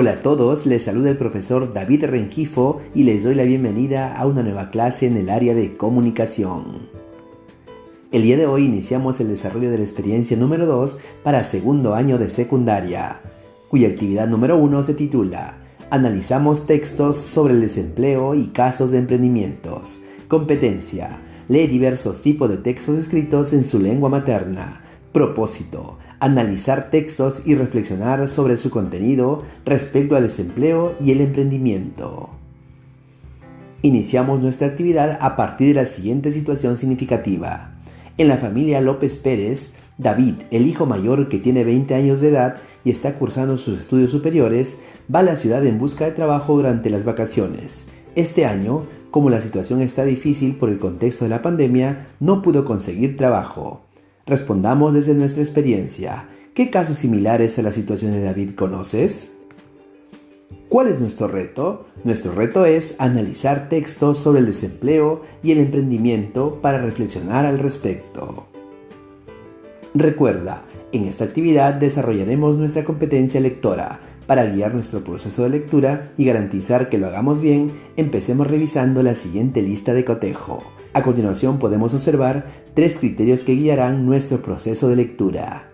Hola a todos, les saluda el profesor David Rengifo y les doy la bienvenida a una nueva clase en el área de comunicación. El día de hoy iniciamos el desarrollo de la experiencia número 2 para segundo año de secundaria, cuya actividad número 1 se titula Analizamos textos sobre el desempleo y casos de emprendimientos. Competencia: lee diversos tipos de textos escritos en su lengua materna. Propósito: analizar textos y reflexionar sobre su contenido respecto al desempleo y el emprendimiento. Iniciamos nuestra actividad a partir de la siguiente situación significativa. En la familia López Pérez, David, el hijo mayor que tiene 20 años de edad y está cursando sus estudios superiores, va a la ciudad en busca de trabajo durante las vacaciones. Este año, como la situación está difícil por el contexto de la pandemia, no pudo conseguir trabajo. Respondamos desde nuestra experiencia. ¿Qué casos similares a la situación de David conoces? ¿Cuál es nuestro reto? Nuestro reto es analizar textos sobre el desempleo y el emprendimiento para reflexionar al respecto. Recuerda, en esta actividad desarrollaremos nuestra competencia lectora. Para guiar nuestro proceso de lectura y garantizar que lo hagamos bien, empecemos revisando la siguiente lista de cotejo. A continuación podemos observar 3 criterios que guiarán nuestro proceso de lectura.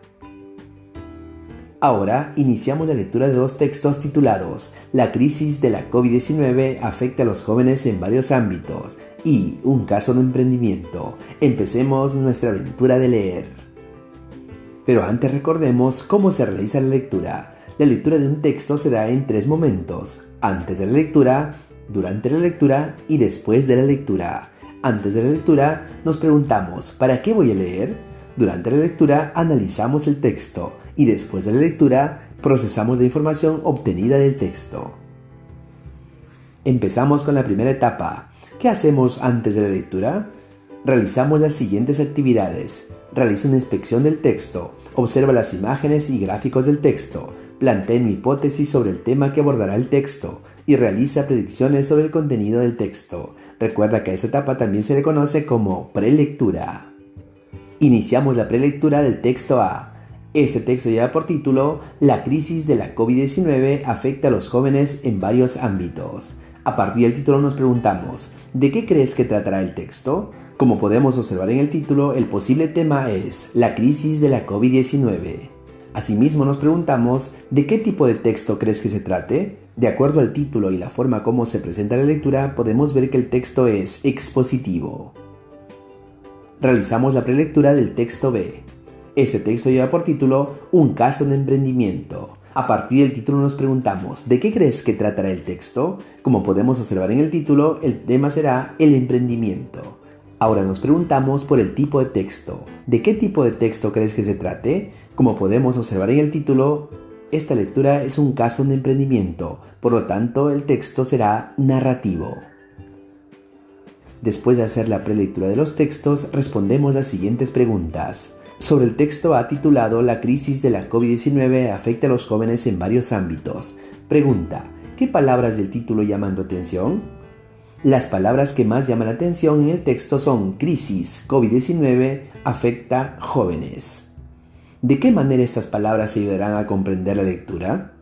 Ahora iniciamos la lectura de 2 textos titulados La crisis de la COVID-19 afecta a los jóvenes en varios ámbitos y Un caso de emprendimiento. Empecemos nuestra aventura de leer. Pero antes recordemos cómo se realiza la lectura. La lectura de un texto se da en 3 momentos: antes de la lectura, durante la lectura y después de la lectura. Antes de la lectura nos preguntamos ¿para qué voy a leer? Durante la lectura analizamos el texto y después de la lectura procesamos la información obtenida del texto. Empezamos con la primera etapa. ¿Qué hacemos antes de la lectura? Realizamos las siguientes actividades. Realiza una inspección del texto, observa las imágenes y gráficos del texto, plantea una hipótesis sobre el tema que abordará el texto y realiza predicciones sobre el contenido del texto. Recuerda que a esta etapa también se le conoce como prelectura. Iniciamos la prelectura del texto A. Este texto lleva por título La crisis de la COVID-19 afecta a los jóvenes en varios ámbitos. A partir del título nos preguntamos, ¿de qué crees que tratará el texto? Como podemos observar en el título, el posible tema es la crisis de la COVID-19. Asimismo nos preguntamos, ¿de qué tipo de texto crees que se trate? De acuerdo al título y la forma como se presenta la lectura, podemos ver que el texto es expositivo. Realizamos la prelectura del texto B. Este texto lleva por título Un caso de emprendimiento. A partir del título nos preguntamos, ¿de qué crees que tratará el texto? Como podemos observar en el título, el tema será el emprendimiento. Ahora nos preguntamos por el tipo de texto. ¿De qué tipo de texto crees que se trate? Como podemos observar en el título, esta lectura es un caso de emprendimiento, por lo tanto el texto será narrativo. Después de hacer la prelectura de los textos, respondemos las siguientes preguntas. Sobre el texto A titulado La crisis de la COVID-19 afecta a los jóvenes en varios ámbitos. Pregunta: ¿qué palabras del título llaman tu atención? Las palabras que más llaman la atención en el texto son crisis, COVID-19, afecta, jóvenes. ¿De qué manera estas palabras ayudarán a comprender la lectura?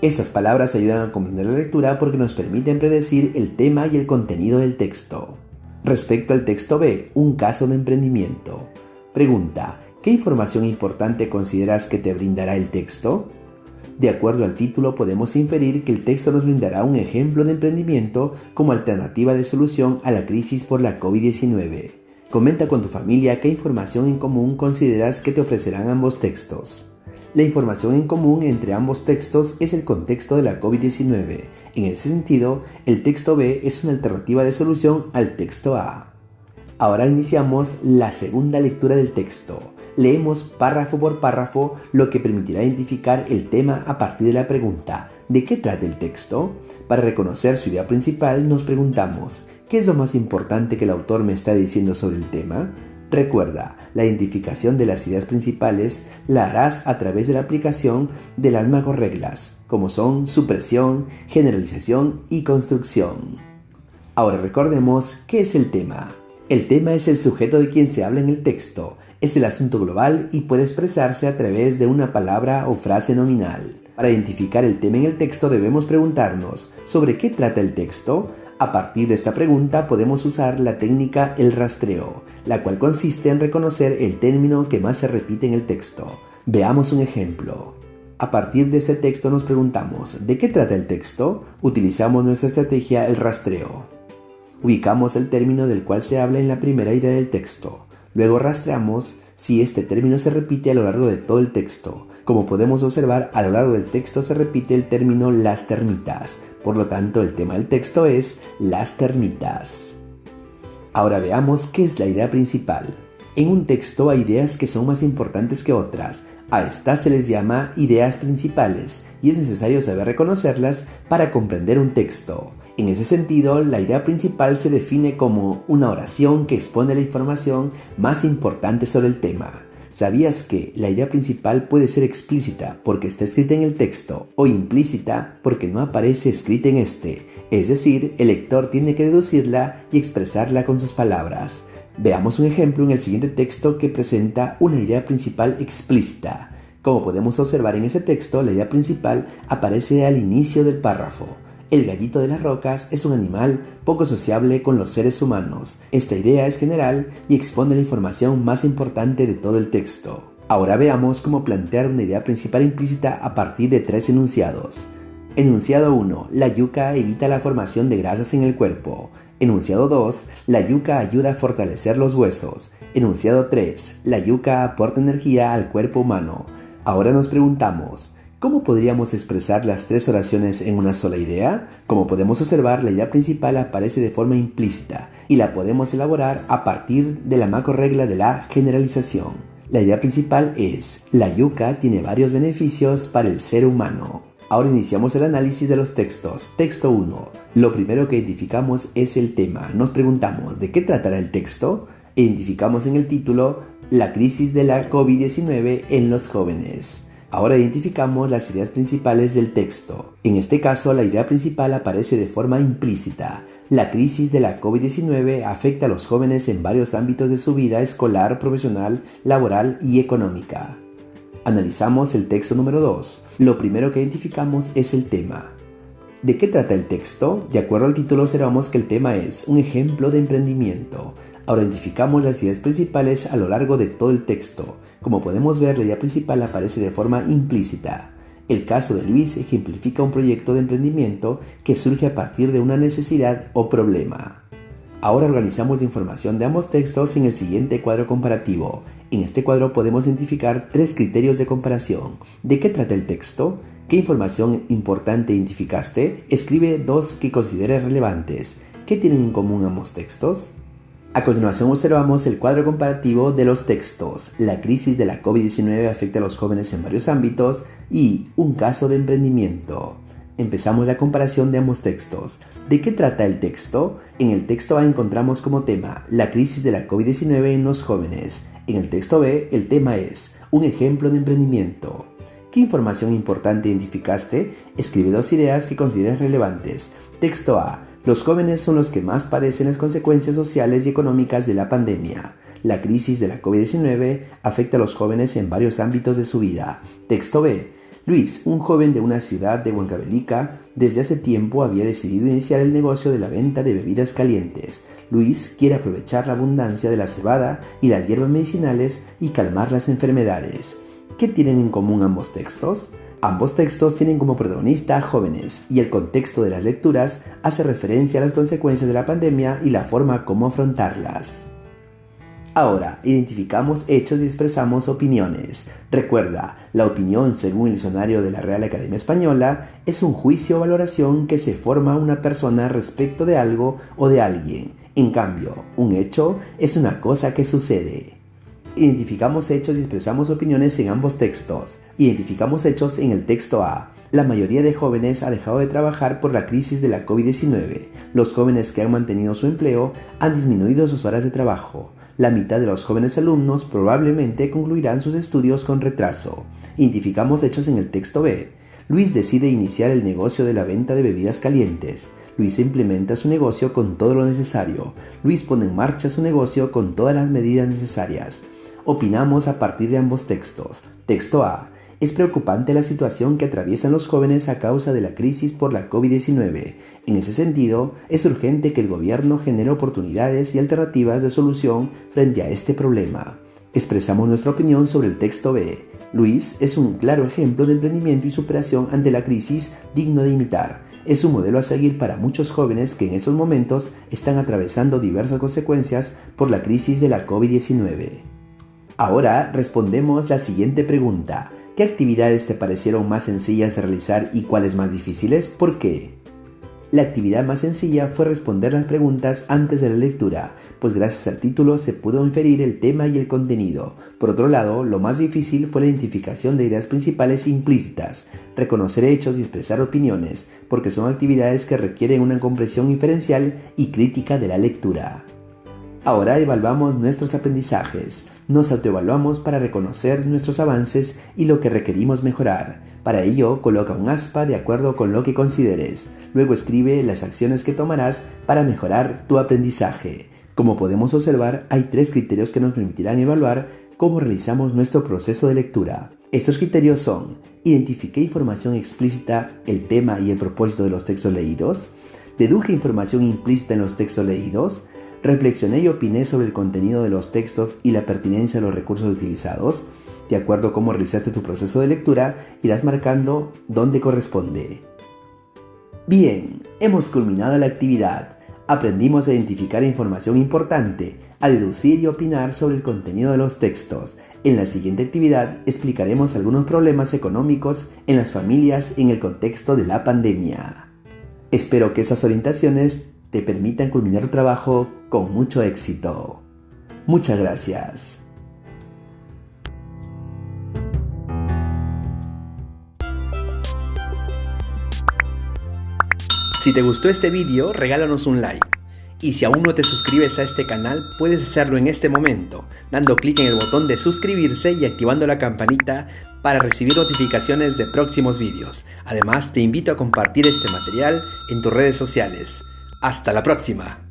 Estas palabras ayudan a comprender la lectura porque nos permiten predecir el tema y el contenido del texto. Respecto al texto B, un caso de emprendimiento. Pregunta: ¿qué información importante consideras que te brindará el texto? De acuerdo al título podemos inferir que el texto nos brindará un ejemplo de emprendimiento como alternativa de solución a la crisis por la COVID-19. Comenta con tu familia qué información en común consideras que te ofrecerán ambos textos. La información en común entre ambos textos es el contexto de la COVID-19. En ese sentido, el texto B es una alternativa de solución al texto A. Ahora iniciamos la segunda lectura del texto. Leemos párrafo por párrafo, lo que permitirá identificar el tema a partir de la pregunta ¿de qué trata el texto? Para reconocer su idea principal nos preguntamos ¿qué es lo más importante que el autor me está diciendo sobre el tema? Recuerda, la identificación de las ideas principales la harás a través de la aplicación de las macrorreglas, como son supresión, generalización y construcción. Ahora recordemos qué es el tema. El tema es el sujeto de quien se habla en el texto, es el asunto global y puede expresarse a través de una palabra o frase nominal. Para identificar el tema en el texto debemos preguntarnos ¿sobre qué trata el texto? A partir de esta pregunta podemos usar la técnica el rastreo, la cual consiste en reconocer el término que más se repite en el texto. Veamos un ejemplo. A partir de este texto nos preguntamos ¿de qué trata el texto? Utilizamos nuestra estrategia el rastreo. Ubicamos el término del cual se habla en la primera idea del texto. Luego rastreamos si este término se repite a lo largo de todo el texto. Como podemos observar, a lo largo del texto se repite el término las termitas. Por lo tanto, el tema del texto es las termitas. Ahora veamos qué es la idea principal. En un texto hay ideas que son más importantes que otras. A estas se les llama ideas principales y es necesario saber reconocerlas para comprender un texto. En ese sentido, la idea principal se define como una oración que expone la información más importante sobre el tema. ¿Sabías que la idea principal puede ser explícita porque está escrita en el texto o implícita porque no aparece escrita en este? Es decir, el lector tiene que deducirla y expresarla con sus palabras. Veamos un ejemplo en el siguiente texto que presenta una idea principal explícita. Como podemos observar en ese texto, la idea principal aparece al inicio del párrafo. El gallito de las rocas es un animal poco sociable con los seres humanos. Esta idea es general y expone la información más importante de todo el texto. Ahora veamos cómo plantear una idea principal implícita a partir de 3 enunciados. Enunciado 1. La yuca evita la formación de grasas en el cuerpo. Enunciado 2. La yuca ayuda a fortalecer los huesos. Enunciado 3. La yuca aporta energía al cuerpo humano. Ahora nos preguntamos, ¿cómo podríamos expresar las 3 oraciones en una sola idea? Como podemos observar, la idea principal aparece de forma implícita y la podemos elaborar a partir de la macrorregla de la generalización. La idea principal es, la yuca tiene varios beneficios para el ser humano. Ahora iniciamos el análisis de los textos. Texto 1. Lo primero que identificamos es el tema. Nos preguntamos, ¿de qué tratará el texto? Identificamos en el título, la crisis de la COVID-19 en los jóvenes. Ahora identificamos las ideas principales del texto. En este caso, la idea principal aparece de forma implícita. La crisis de la COVID-19 afecta a los jóvenes en varios ámbitos de su vida escolar, profesional, laboral y económica. Analizamos el texto número 2. Lo primero que identificamos es el tema. ¿De qué trata el texto? De acuerdo al título observamos que el tema es un ejemplo de emprendimiento. Ahora identificamos las ideas principales a lo largo de todo el texto. Como podemos ver, la idea principal aparece de forma implícita. El caso de Luis ejemplifica un proyecto de emprendimiento que surge a partir de una necesidad o problema. Ahora organizamos la información de ambos textos en el siguiente cuadro comparativo. En este cuadro podemos identificar 3 criterios de comparación. ¿De qué trata el texto? ¿Qué información importante identificaste? Escribe 2 que consideres relevantes. ¿Qué tienen en común ambos textos? A continuación observamos el cuadro comparativo de los textos. La crisis de la COVID-19 afecta a los jóvenes en varios ámbitos y un caso de emprendimiento. Empezamos la comparación de ambos textos. ¿De qué trata el texto? En el texto A encontramos como tema la crisis de la COVID-19 en los jóvenes. En el texto B el tema es un ejemplo de emprendimiento. ¿Qué información importante identificaste? Escribe 2 ideas que consideres relevantes. Texto A. Los jóvenes son los que más padecen las consecuencias sociales y económicas de la pandemia. La crisis de la COVID-19 afecta a los jóvenes en varios ámbitos de su vida. Texto B. Luis, un joven de una ciudad de Huancavelica, desde hace tiempo había decidido iniciar el negocio de la venta de bebidas calientes. Luis quiere aprovechar la abundancia de la cebada y las hierbas medicinales y calmar las enfermedades. ¿Qué tienen en común ambos textos? Ambos textos tienen como protagonista a jóvenes y el contexto de las lecturas hace referencia a las consecuencias de la pandemia y la forma como afrontarlas. Ahora, identificamos hechos y expresamos opiniones. Recuerda, la opinión, según el diccionario de la Real Academia Española, es un juicio o valoración que se forma una persona respecto de algo o de alguien. En cambio, un hecho es una cosa que sucede. Identificamos hechos y expresamos opiniones en ambos textos. Identificamos hechos en el texto A. La mayoría de jóvenes ha dejado de trabajar por la crisis de la COVID-19. Los jóvenes que han mantenido su empleo han disminuido sus horas de trabajo. La mitad de los jóvenes alumnos probablemente concluirán sus estudios con retraso. Identificamos hechos en el texto B. Luis decide iniciar el negocio de la venta de bebidas calientes. Luis implementa su negocio con todo lo necesario. Luis pone en marcha su negocio con todas las medidas necesarias. Opinamos a partir de ambos textos. Texto A. Es preocupante la situación que atraviesan los jóvenes a causa de la crisis por la COVID-19. En ese sentido, es urgente que el gobierno genere oportunidades y alternativas de solución frente a este problema. Expresamos nuestra opinión sobre el texto B. Luis es un claro ejemplo de emprendimiento y superación ante la crisis digno de imitar. Es un modelo a seguir para muchos jóvenes que en estos momentos están atravesando diversas consecuencias por la crisis de la COVID-19. Ahora respondemos la siguiente pregunta. ¿Qué actividades te parecieron más sencillas de realizar y cuáles más difíciles? ¿Por qué? La actividad más sencilla fue responder las preguntas antes de la lectura, pues gracias al título se pudo inferir el tema y el contenido. Por otro lado, lo más difícil fue la identificación de ideas principales implícitas, reconocer hechos y expresar opiniones, porque son actividades que requieren una comprensión inferencial y crítica de la lectura. Ahora evaluamos nuestros aprendizajes. Nos autoevaluamos para reconocer nuestros avances y lo que requerimos mejorar. Para ello, coloca un aspa de acuerdo con lo que consideres. Luego escribe las acciones que tomarás para mejorar tu aprendizaje. Como podemos observar, hay 3 criterios que nos permitirán evaluar cómo realizamos nuestro proceso de lectura. Estos criterios son: identifiqué información explícita, el tema y el propósito de los textos leídos, deduje información implícita en los textos leídos, reflexioné y opiné sobre el contenido de los textos y la pertinencia de los recursos utilizados. De acuerdo a cómo realizaste tu proceso de lectura, irás marcando dónde corresponde. Bien, hemos culminado la actividad. Aprendimos a identificar información importante, a deducir y opinar sobre el contenido de los textos. En la siguiente actividad explicaremos algunos problemas económicos en las familias en el contexto de la pandemia. Espero que esas orientaciones te permitan culminar tu trabajo con mucho éxito. Muchas gracias. Si te gustó este vídeo, regálanos un like. Y si aún no te suscribes a este canal, puedes hacerlo en este momento, dando clic en el botón de suscribirse y activando la campanita para recibir notificaciones de próximos vídeos. Además, te invito a compartir este material en tus redes sociales. ¡Hasta la próxima!